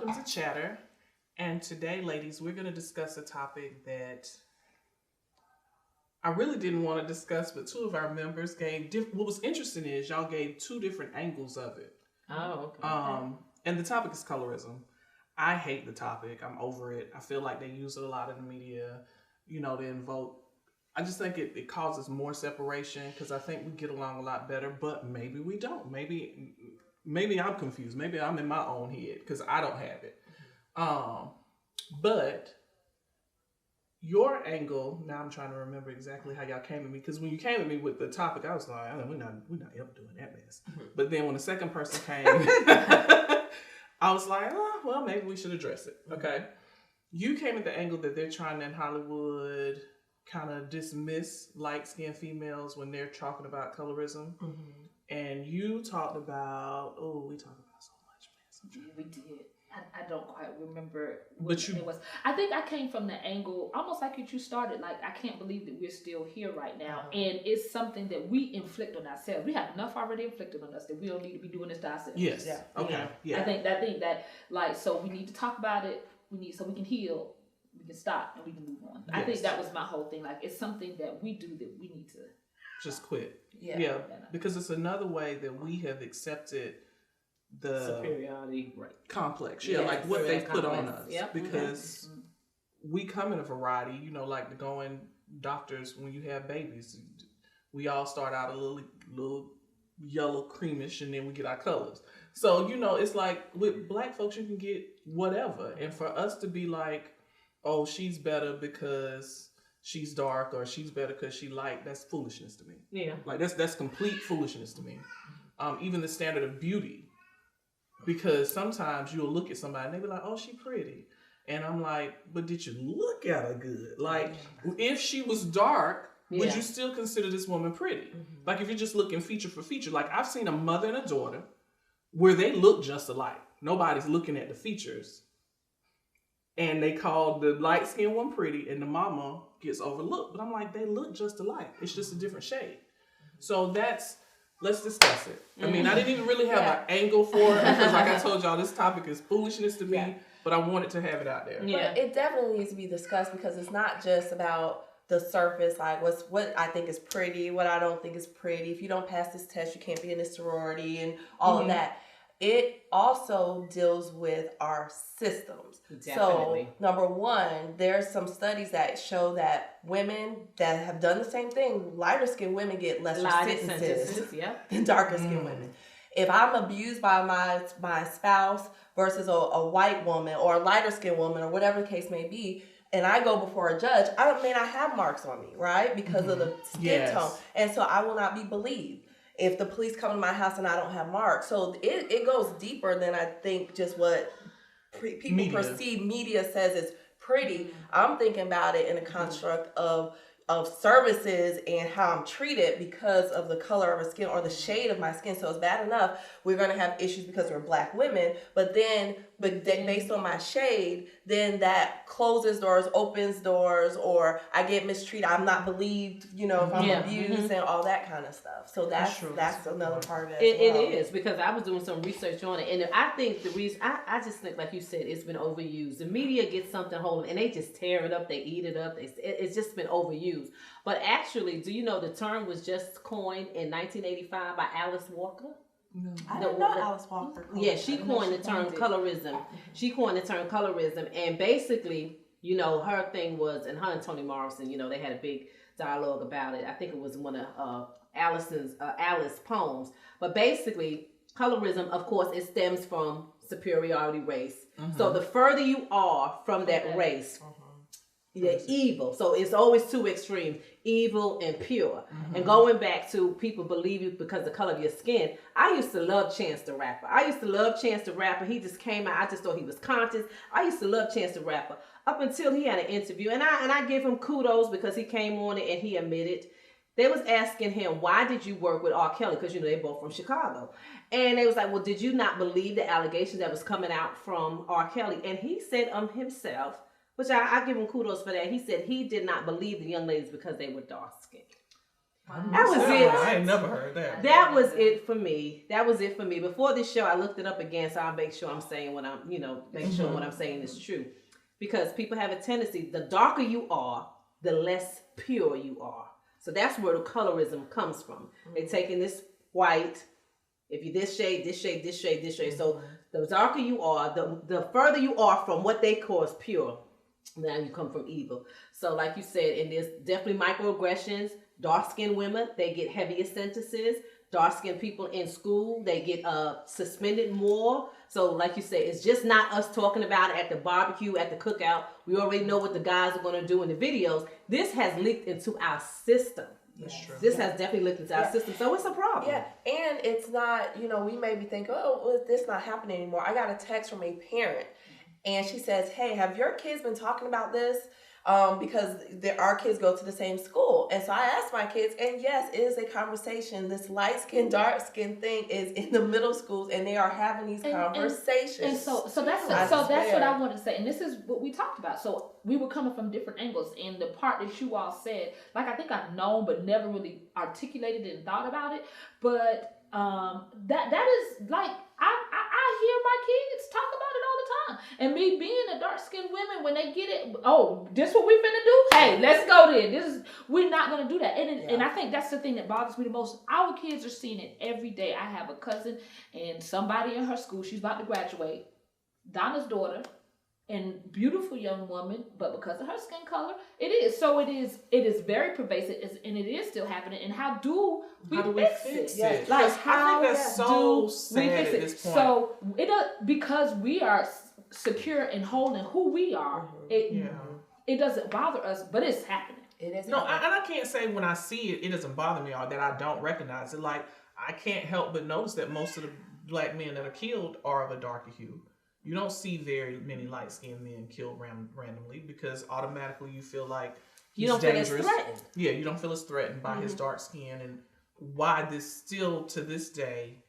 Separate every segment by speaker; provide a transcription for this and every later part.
Speaker 1: welcome to Chatter. And today, ladies, we're going to discuss a topic that I really didn't want to discuss, but two of our members gave. What was interesting is y'all gave two different angles of it.
Speaker 2: Oh, okay.
Speaker 1: And the topic is colorism. I hate the topic. I'm over it. I feel like they use it a lot in the media, to invoke. I just think it causes more separation because I think we get along a lot better, but maybe we don't. Maybe I'm confused. Maybe I'm in my own head because I don't have it. But your angle, now I'm trying to remember exactly how y'all came at me, because when you came at me with the topic, I was like, we're not ever doing that mess. But then when the second person came, I was like, well, maybe we should address it. Okay. You came at the angle that they're trying to, in Hollywood, kind of dismiss light-skinned females when they're talking about colorism. And you talked about, we talked about so much, man.
Speaker 2: Yeah, we did. I don't quite remember
Speaker 1: what
Speaker 2: it was. I think I came from the angle, almost like you started, like, I can't believe that we're still here right now. And it's something that we inflict on ourselves. We have enough already inflicted on us that we don't need to be doing this to ourselves.
Speaker 1: Yes. Yeah. Okay. Yeah.
Speaker 2: I think that, like, so we need to talk about it. So we can heal, we can stop, and we can move on. Yes. I think that was my whole thing. Like, it's something that we do that we need to
Speaker 1: just quit. Yeah. Because it's another way that we have accepted the
Speaker 2: superiority
Speaker 1: complex, like what they put on us. Because we come in a variety, like the going doctors when you have babies. We all start out a little yellow creamish, and then we get our colors. So it's like with black folks, you can get whatever, and for us to be like, oh, she's better because she's dark, or she's better because she light, that's foolishness to me. Yeah, like that's complete foolishness to me. Even the standard of beauty. Because sometimes you'll look at somebody and they be like, oh, she pretty. And I'm like, but did you look at her good? Like, if she was dark, would you still consider this woman pretty? Like, if you're just looking feature for feature. Like, I've seen a mother and a daughter where they look just alike. Nobody's looking at the features. And they call the light-skinned one pretty, and the mama gets overlooked. But I'm like, they look just alike. It's just a different shade. So let's discuss it. I mean, I didn't even really have an angle for it because, like I told y'all, this topic is foolishness to me, but I wanted to have it out there.
Speaker 3: Yeah, but it definitely needs to be discussed because it's not just about the surface, like what I think is pretty, what I don't think is pretty. If you don't pass this test, you can't be in this sorority and all of that. It also deals with our systems. Definitely. So, number one, there's some studies that show that women that have done the same thing, lighter skinned women get lesser sentences than darker skinned women. If I'm abused by my spouse versus a white woman or a lighter skinned woman or whatever the case may be, and I go before a judge, I may not have marks on me, right? Because of the skin tone. And so I will not be believed if the police come to my house and I don't have marks. So it goes deeper than I think just what people perceive media says is pretty. I'm thinking about it in a construct of services and how I'm treated because of the color of my skin or the shade of my skin. So it's bad enough we're going to have issues because we're black women, but based on my shade, then that closes doors, opens doors, or I get mistreated. I'm not believed, if I'm abused and all that kind of stuff. So that's another part of it.
Speaker 2: It is, because I was doing some research on it, and I think the reason I just think, like you said, it's been overused. The media gets something hold and they just tear it up, they eat it up. It's just been overused. But actually, do you know the term was just coined in 1985 by Alice Walker?
Speaker 3: No. I didn't know Alice Walker.
Speaker 2: Yeah, she coined the term colorism. She coined the term colorism, and basically, her thing was, and her and Toni Morrison, they had a big dialogue about it. I think it was one of Alice's poems. But basically, colorism, of course, it stems from superiority race. So the further you are from that race, the evil. So it's always two extremes, evil and pure. And going back to people believe you because of the color of your skin, I used to love Chance the Rapper. He just came out. I just thought he was conscious. I used to love Chance the Rapper up until he had an interview. And I give him kudos because he came on it and he admitted. They was asking him, why did you work with R. Kelly? Because, they're both from Chicago. And they was like, well, did you not believe the allegations that was coming out from R. Kelly? And he said himself, which I give him kudos for that. He said he did not believe the young ladies because they were dark skinned. That was it.
Speaker 1: I ain't never heard that.
Speaker 2: That was it for me. Before this show, I looked it up again, so I'll make sure I'm saying what I'm, make sure what I'm saying is true. Because people have a tendency, the darker you are, the less pure you are. So that's where the colorism comes from. They're taking this white, if you this shade, this shade, this shade, this shade. So the darker you are, the further you are from what they call is pure. Now you come from evil. So like you said, and there's definitely microaggressions. Dark-skinned women, they get heavier sentences. Dark-skinned people in school, they get suspended more. So like you said, it's just not us talking about it at the barbecue, at the cookout. We already know what the guys are going to do in the videos. This has leaked into our system.
Speaker 1: That's true.
Speaker 2: This has definitely leaked into our system. So it's a problem.
Speaker 3: Yeah, and it's not, we may be thinking, oh, well, this not happening anymore. I got a text from a parent, and she says, hey, have your kids been talking about this? Because our kids go to the same school. And so I asked my kids, and yes, it is a conversation. This light skin, dark skin thing is in the middle schools, and they are having these conversations.
Speaker 4: And so that's what I wanted to say. And this is what we talked about. So we were coming from different angles. And the part that you all said, like I think I've known but never really articulated it and thought about it. But that is like I hear my kids talk about it all the time. And me being a dark-skinned woman, when they get it, oh, this what we finna do? Hey, let's go then. We're not gonna do that. And I think that's the thing that bothers me the most. Our kids are seeing it every day. I have a cousin and somebody in her school, she's about to graduate, Donna's daughter, and beautiful young woman, but because of her skin color, it is. So it is very pervasive, and it is still happening. And how do we fix it?
Speaker 3: Yes.
Speaker 4: Like
Speaker 1: I think that's so sad at this point.
Speaker 4: So because we are secure and whole in who we are, it doesn't bother us, but it's happening.
Speaker 3: It is.
Speaker 1: No, and I can't say when I see it, it doesn't bother me or that I don't recognize it. Like, I can't help but notice that most of the black men that are killed are of a darker hue. You don't see very many light-skinned men killed randomly because automatically you feel like he's dangerous.
Speaker 2: Feel as threatened.
Speaker 1: Yeah, you don't feel as threatened by his dark skin. And why this still to this day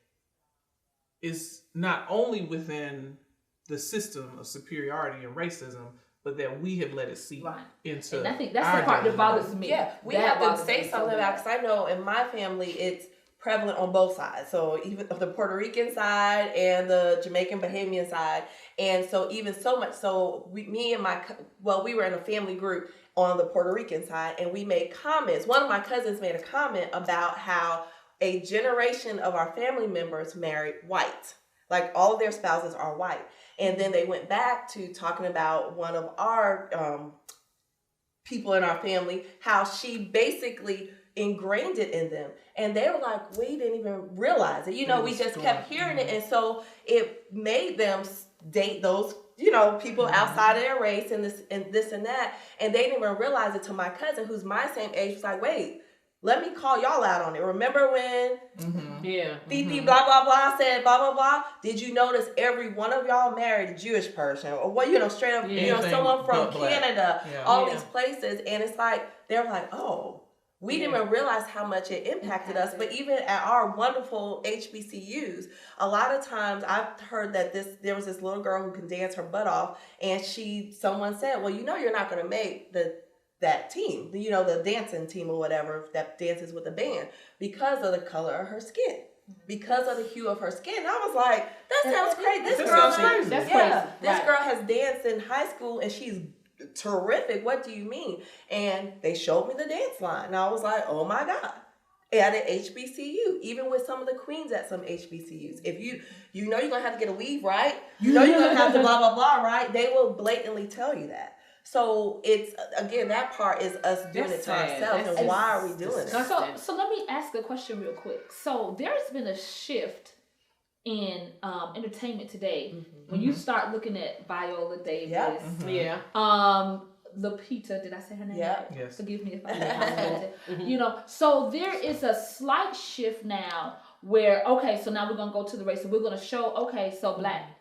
Speaker 1: is not only within the system of superiority and racism, but that we have let it seep into.
Speaker 4: And I think that's the part that bothers me.
Speaker 3: Yeah, we have to say something about, because I know in my family it's prevalent on both sides. So even the Puerto Rican side and the Jamaican Bahamian side. And so even so much so, we were in a family group on the Puerto Rican side, and we made comments. One of my cousins made a comment about how a generation of our family members married white. Like all of their spouses are white. And then they went back to talking about one of our people in our family, how she basically ingrained it in them. And they were like, we didn't even realize it. We just kept hearing it. And so it made them date those, people outside of their race and this and that. And they didn't even realize it till my cousin, who's my same age, was like, wait, let me call y'all out on it. Remember when Titi blah, blah, blah said blah, blah, blah? Did you notice every one of y'all married a Jewish person? Or straight up, someone from Canada, these places. And it's like, they're like, oh, we didn't even realize how much it impacted us. But even at our wonderful HBCUs, a lot of times I've heard that there was this little girl who can dance her butt off, and someone said, well, you're not going to make that team, the dancing team or whatever that dances with the band, because of the color of her skin, because of the hue of her skin. And I was like, that sounds crazy. This girl has danced in high school and she's terrific. What do you mean? And they showed me the dance line, and I was like, oh my God. At an HBCU, even with some of the queens at some HBCUs, if you're gonna have to get a weave right, you're gonna have to blah blah blah right, they will blatantly tell you that. So it's, again, that part is us doing it to ourselves. And why are we doing it?
Speaker 4: So let me ask a question real quick. So there's been a shift in entertainment today. When you start looking at Viola Davis, Lupita, did I say her name?
Speaker 3: Yeah.
Speaker 4: Right? Yes. Forgive me if I didn't. So there is a slight shift now where, okay, so now we're going to go to the race and we're going to show, okay, so black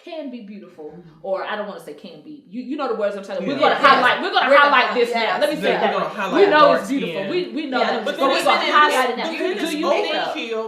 Speaker 4: can be beautiful, or I don't want to say can be. You know the words I'm telling you. We're going to highlight this now. Let me say that. We know it's beautiful. We know that. But we're going to highlight it now.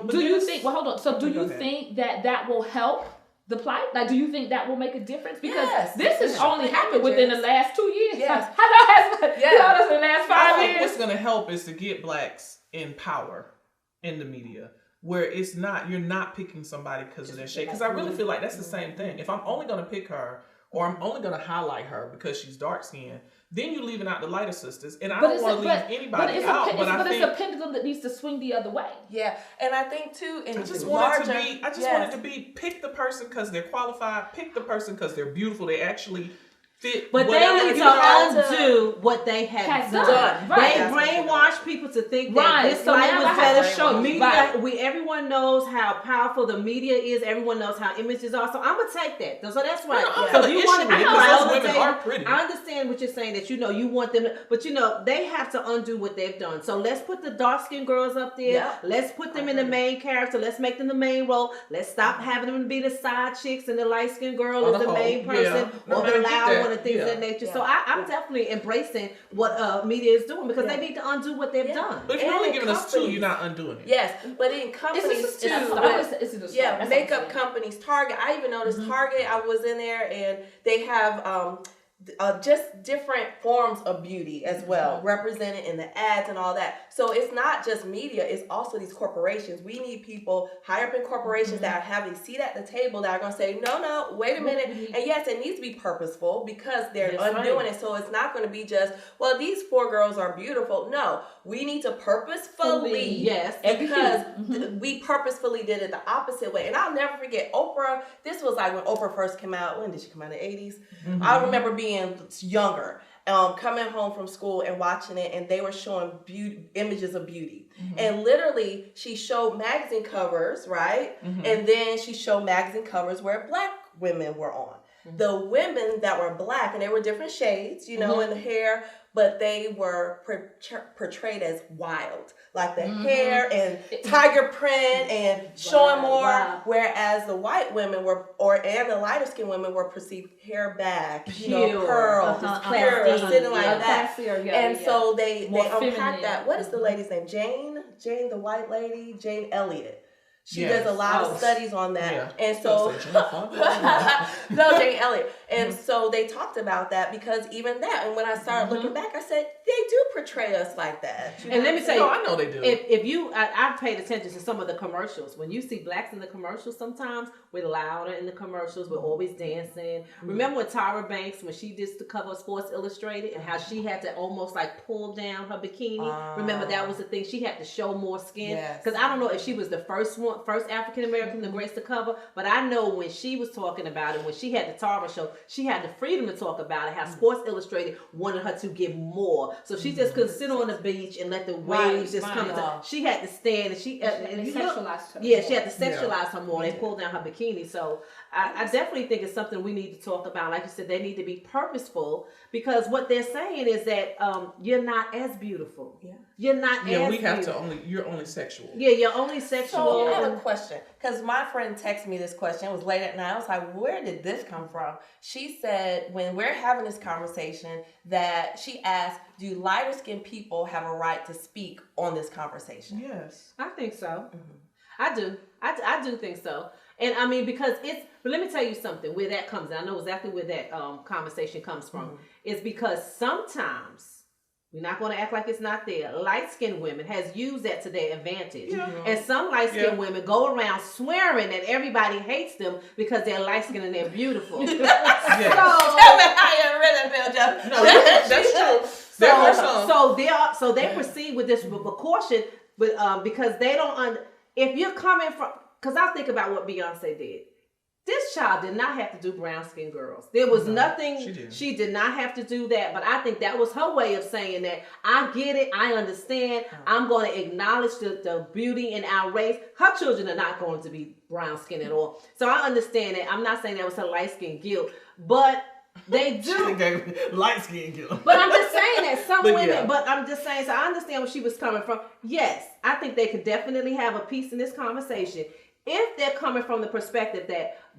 Speaker 4: Do you think, well, hold on. So do you think that will help the plight? Like, do you think that will make a difference? Because
Speaker 3: yes,
Speaker 4: this has only happened within the last 2 years.
Speaker 3: Yes.
Speaker 4: I know that's in the last 5 years.
Speaker 1: What's going to help is to get blacks in power in the media, where it's not, you're not picking somebody because of their shade. Because I really feel like that's the same thing. If I'm only going to pick her, or I'm only going to highlight her because she's dark skinned, then you're leaving out the lighter sisters. And I don't want to leave anybody out. But
Speaker 4: it's a pendulum that needs to swing the other way.
Speaker 3: Yeah, and I think too,
Speaker 1: I just wanted to be pick the person because they're qualified, pick the person because they're beautiful, they actually fit.
Speaker 2: But they need to undo what they have done.
Speaker 4: Right.
Speaker 2: They brainwash people to think that this life was better show. Media, everyone knows how powerful the media is. Everyone knows how images are. So I'm gonna take that. So that's right.
Speaker 1: So if you want to be because those women are pretty.
Speaker 2: I understand what you're saying, that you want them to, but they have to undo what they've done. So let's put the dark skinned girls up there. Yep. Let's put them in the main character. Let's make them the main role. Let's stop having them be the side chicks and the light skinned girl is the main person or the loud one and things of that nature. So I'm definitely embracing what media is doing, because they need to undo what they've done.
Speaker 1: But if you're only giving us 2, you're not undoing it.
Speaker 3: Yes, but in companies too, makeup companies, Target. I even noticed Target. I was in there and they have just different forms of beauty as well, represented in the ads and all that. So it's not just media, it's also these corporations. We need people higher up in corporations that are having a seat at the table that are going to say, no, wait a minute. And yes, it needs to be purposeful because they're undoing it. So it's not going to be just, well, these 4 girls are beautiful. No, we need to purposefully, because we purposefully did it the opposite way. And I'll never forget Oprah. This was like when Oprah first came out. When did she come out? In the 80s? I remember being younger, coming home from school and watching it, and they were showing images of beauty. And literally, she showed magazine covers, right? And then she showed magazine covers where black women were on. The women that were black, and they were different shades, in the hair, but they were portrayed as wild, like the hair and tiger print and showing more, whereas the white women and the lighter skinned women were perceived hair back, pearls, pure, sitting like that. And so they unpacked that. What is the lady's name? Jane, the white lady, Jane Elliott. She does a lot of studies on that. Yeah. And so, no, Jane Elliott. And so they talked about that, because even that, and when I started looking back, I said, they do portray us like that.
Speaker 2: And let me tell you,
Speaker 1: I know they do.
Speaker 2: I've paid attention to some of the commercials. When you see blacks in the commercials, sometimes we're louder in the commercials, we're always dancing. Remember when Tyra Banks, when she did the cover of Sports Illustrated, and how she had to almost like pull down her bikini? Remember that was the thing, she had to show more skin? Because I don't know if she was the first African American to grace the cover, but I know when she was talking about it, when she had the Tyra show, she had the freedom to talk about it, how Sports Illustrated wanted her to give more. So she just couldn't sit on the beach and let the waves just come. She had to stand, and she
Speaker 4: sexualized her.
Speaker 2: Yeah, she had to sexualize her more. They pulled down her bikini. So I definitely think it's something we need to talk about. Like you said, they need to be purposeful, because what they're saying is that you're not as beautiful. You're not as beautiful.
Speaker 1: You're only sexual.
Speaker 2: Yeah, you're only sexual.
Speaker 3: So I have a question, because my friend texted me this question. It was late at night. I was like, where did this come from? She said, when we're having this conversation, that she asked, do lighter skinned people have a right to speak on this conversation?
Speaker 1: Yes.
Speaker 2: I think so. I do. I do think so. And I mean, because but let me tell you something, where that comes, I know exactly where that conversation comes from. It's because sometimes, we're not going to act like it's not there, light-skinned women has used that to their advantage. And some light-skinned women go around swearing that everybody hates them because they're light-skinned and they're beautiful. So,
Speaker 3: tell me how you really feel, Jeff.
Speaker 1: No, that's true.
Speaker 2: So they proceed with this precaution, because they don't if you're coming from, because I think about what Beyonce did. This child did not have to do brown skinned girls. There was nothing, she did not have to do that. But I think that was her way of saying that I get it, I understand, I'm going to acknowledge the beauty in our race. Her children are not going to be brown skinned at all. So I understand that. I'm not saying that was her light skin guilt, but they do.
Speaker 1: Light skin guilt.
Speaker 2: But I'm just saying that some women, but I'm just saying, so I understand where she was coming from. Yes, I think they could definitely have a piece in this conversation if they're coming from the perspective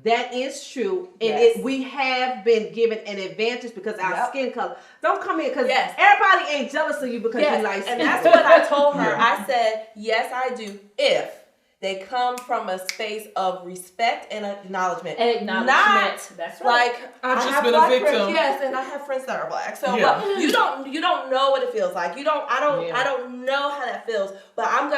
Speaker 2: that is true, and we have been given an advantage because our skin color. Don't come here, because everybody ain't jealous of you because you light skin.
Speaker 3: And that's what I told her. I said, yes, I do, if they come from a space of respect and acknowledgement.
Speaker 4: Not, that's right.
Speaker 3: Like,
Speaker 1: I've just been a victim.
Speaker 3: Friends, yes, and I have friends that are black. So but you don't know what it feels like. I don't know how that feels. But I'm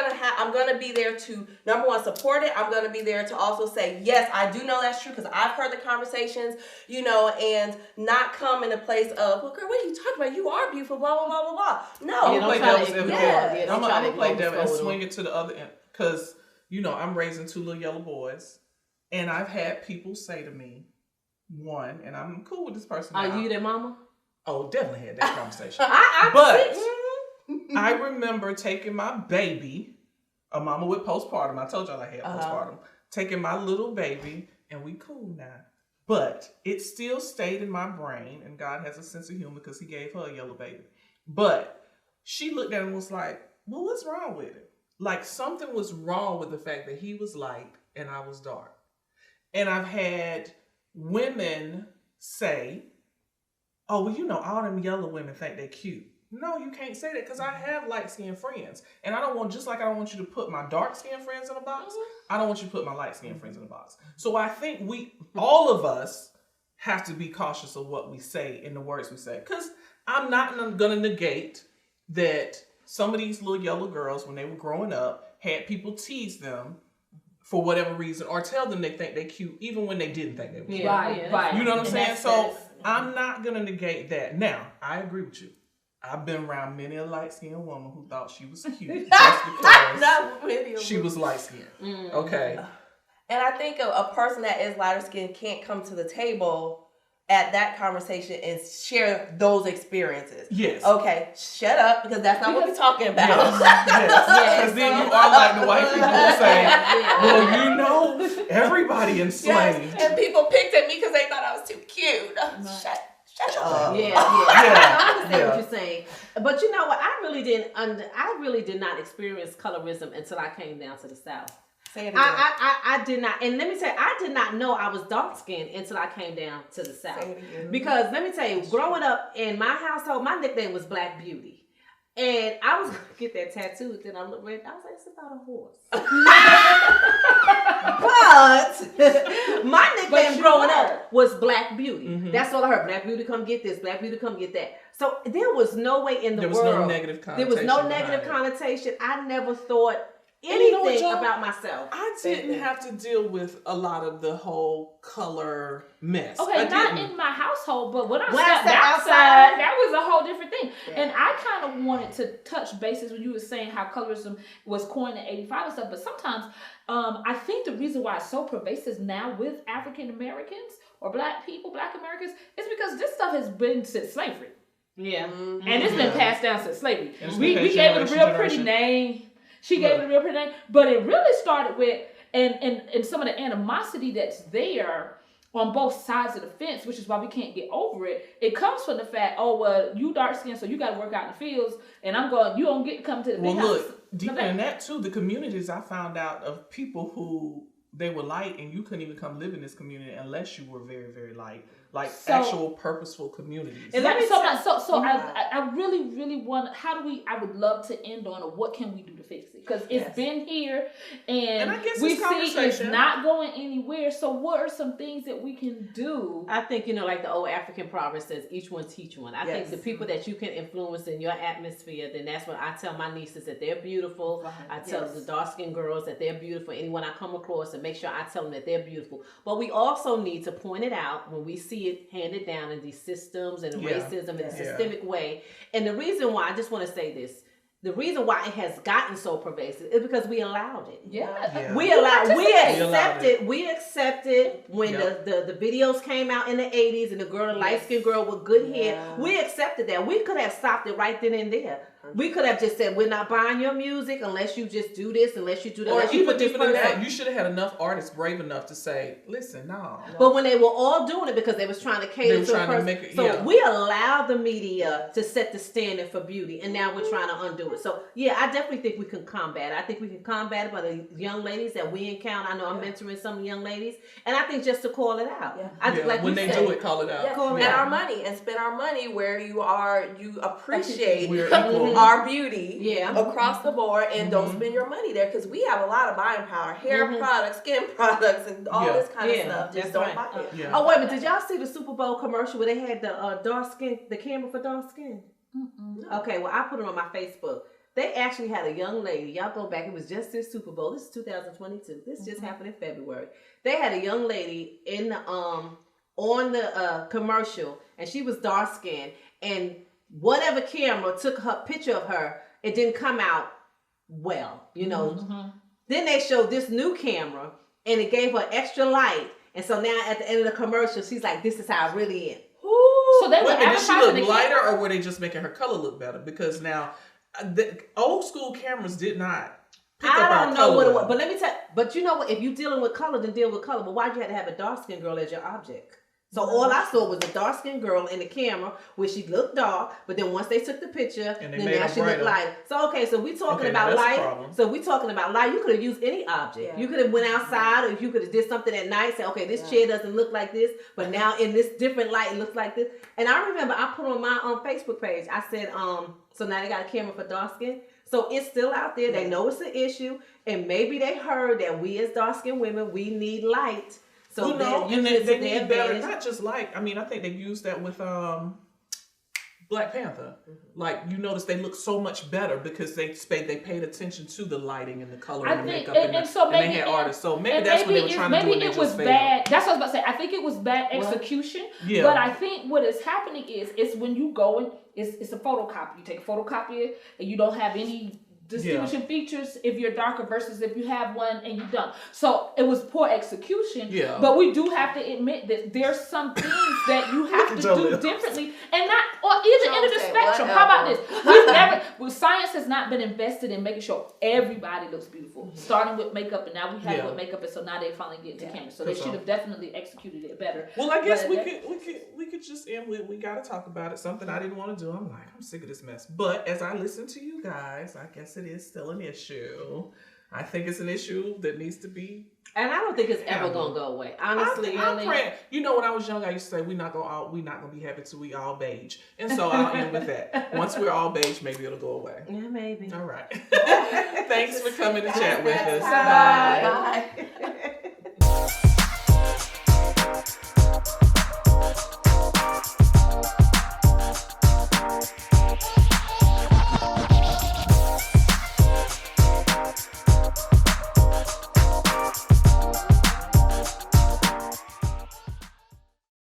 Speaker 3: gonna be there to, number one, support it. I'm gonna be there to also say, yes, I do know that's true because I've heard the conversations, and not come in a place of, well, girl, what are you talking about? You are beautiful, blah, blah, blah, blah, blah. No.
Speaker 1: I'm going to play devil's advocate. I'm going to play devil's and swing it to the other end. Because, I'm raising 2 little yellow boys. And I've had people say to me, one, and I'm cool with this person now.
Speaker 2: Are you their mama?
Speaker 1: Oh, definitely had that conversation.
Speaker 2: But
Speaker 1: I remember taking my baby, a mama with postpartum. I told y'all I had postpartum. Taking my little baby, and we cool now. But it still stayed in my brain, and God has a sense of humor because he gave her a yellow baby. But she looked at it and was like, well, what's wrong with it? Like, something was wrong with the fact that he was light and I was dark. And I've had women say, oh, well, all them yellow women think they're cute. No, you can't say that because I have light-skinned friends. And I don't want you to put my dark-skinned friends in a box, I don't want you to put my light-skinned friends in a box. So I think all of us have to be cautious of what we say and the words we say. Because I'm not going to negate that some of these little yellow girls, when they were growing up, had people tease them for whatever reason or tell them they think they're cute even when they didn't think they were cute.
Speaker 4: Right.
Speaker 1: You know what I'm saying? So I'm not going to negate that. Now, I agree with you. I've been around many a light-skinned woman who thought she was cute just because she was light-skinned. Okay.
Speaker 3: And I think a person that is lighter-skinned can't come to the table at that conversation and share those experiences.
Speaker 1: Yes.
Speaker 3: Okay, shut up, because that's not what we're talking about.
Speaker 1: Yes. Because then you are like the white people who say, well, everybody enslaved.
Speaker 3: Yes. And people picked at me because they thought I was too cute. Shut up.
Speaker 2: I understand what you're saying. But you know what? I really did not experience colorism until I came down to the South.
Speaker 3: Say it again.
Speaker 2: I did not, and let me tell you, I did not know I was dark skinned until I came down to the South.
Speaker 3: Say it again.
Speaker 2: Because let me tell you, growing up in my household, my nickname was Black Beauty. And I was going to get that tattoo, then I looked right, I was like, it's about a horse. But my nickname growing up was Black Beauty. Mm-hmm. That's all I heard. Black Beauty, come get this. Black Beauty, come get that. So there was no way in the world.
Speaker 1: There was no negative connotation.
Speaker 2: There was no negative connotation. I never thought anything about myself.
Speaker 1: I didn't have to deal with a lot of the whole color mess.
Speaker 4: Okay, not in my household, but when I stepped outside, that was a whole different thing. Yeah. And I kind of wanted to touch bases when you were saying how colorism was coined in 85 and stuff, but sometimes I think the reason why it's so pervasive now with African Americans or Black people, Black Americans, is because this stuff has been since slavery.
Speaker 2: Yeah.
Speaker 4: Mm-hmm. And it's been passed down since slavery. We gave it a real pretty name. She gave it a real pretty name, but it really started with and some of the animosity that's there on both sides of the fence, which is why we can't get over it. It comes from the fact, you dark skinned, so you got to work out in the fields, and you don't get to come to the big house. Well, look,
Speaker 1: deeper than that too, the communities I found out of people who they were light, and you couldn't even come live in this community unless you were very, very light. Like actual purposeful communities.
Speaker 4: And I really, really want. I would love to end on what can we do to fix it, because it's been here and
Speaker 1: I guess
Speaker 4: we see it's not going anywhere. So what are some things that we can do?
Speaker 2: I think like the old African proverb says, each one teach one. I think the people that you can influence in your atmosphere, then that's when I tell my nieces that they're beautiful. Right. I tell the dark skinned girls that they're beautiful. Anyone I come across, and make sure I tell them that they're beautiful. But we also need to point it out when we see it handed down in these systems and racism in a systemic way. And the reason why, I just want to say this, the reason why it has gotten so pervasive is because we allowed it. We accepted when the videos came out in the 80s and the girl, the light-skinned girl with good hair. We accepted that. We could have stopped it right then and there. We could have just said, we're not buying your music unless you just do this, unless you do that.
Speaker 1: Or even different than that, you should have had enough artists brave enough to say, listen, no.
Speaker 2: But when they were all doing it because they was trying to cater to a person. So we allowed the media to set the standard for beauty, and now we're trying to undo it. So I definitely think we can combat it. I think we can combat it by the young ladies that we encounter. I know I'm mentoring some young ladies, and I think just to call it out.
Speaker 1: When they do it, call it out.
Speaker 3: Call it out. Our money, and spend our money where you appreciate.
Speaker 1: We're equal.
Speaker 3: our beauty across the board and don't spend your money there because we have a lot of buying power. Hair products, skin products, and all this kind of stuff. Just don't buy it.
Speaker 2: Yeah. Oh, wait a minute. Did y'all see the Super Bowl commercial where they had the dark skin, the camera for dark skin? Okay, well, I put it on my Facebook. They actually had a young lady. Y'all go back. It was just this Super Bowl. This is 2022. This just happened in February. They had a young lady in the on the commercial, and she was dark skinned. And whatever camera took her picture of her, it didn't come out well. You know. Then they showed this new camera, and it gave her extra light. And so now at the end of the commercial, she's like, "This is how I really am."
Speaker 4: So they were
Speaker 1: did she look lighter, or were they just making her color look better? Because now the old school cameras did not pick up our color. I don't know what it was,
Speaker 2: but let me tell you. But you know what? If you're dealing with color, then deal with color. But why'd you have to have a dark skinned girl as your object? So all I saw was a dark skinned girl in the camera where she looked dark, but then once they took the picture, then now she looked lighter. So so we talking about light. So we talking about light. You could have used any object. You could have went outside, or you could have did something at night. Say, okay, this chair doesn't look like this, but now in this different light, it looks like this. And I remember I put on my Facebook page. I said, so now they got a camera for dark skin. So it's still out there. They know it's an issue, and maybe they heard that we as dark skinned women, we need light. So
Speaker 1: and they need better, not just light. I mean, I think they used that with Black Panther. Like, you notice they look so much better because they paid attention to the lighting and the color and the makeup and they had artists. So maybe that's what they were trying to do.
Speaker 4: Maybe it was bad. That's what I was about to say. I think it was bad execution. Yeah. But I think what is happening is when you go and it's a photocopy. You take a photocopy and you don't have any distinguishing features if you're darker versus if you have one and you don't. So it was poor execution. Yeah. But we do have to admit that there's some things that you have to do differently, and not or either end of the spectrum. How about this? Science has not been invested in making sure everybody looks beautiful. Starting with makeup, and now we have it with makeup, and so now they finally get to camera. So they should have definitely executed it better.
Speaker 1: Well, I guess we could just end with, we got to talk about it. Something I didn't want to do. I'm sick of this mess. But as I listen to you guys, I guess it is still an issue. I think it's an issue that needs to be.
Speaker 2: And I don't think it's ever gonna go away. Honestly,
Speaker 1: I'm praying. You know, when I was young, I used to say we're not gonna be happy till we all beige. And so I'll end with that. Once we're all beige, maybe it'll go away.
Speaker 2: Yeah, maybe.
Speaker 1: All right. Thanks for coming to chat with us.
Speaker 3: Bye. Bye.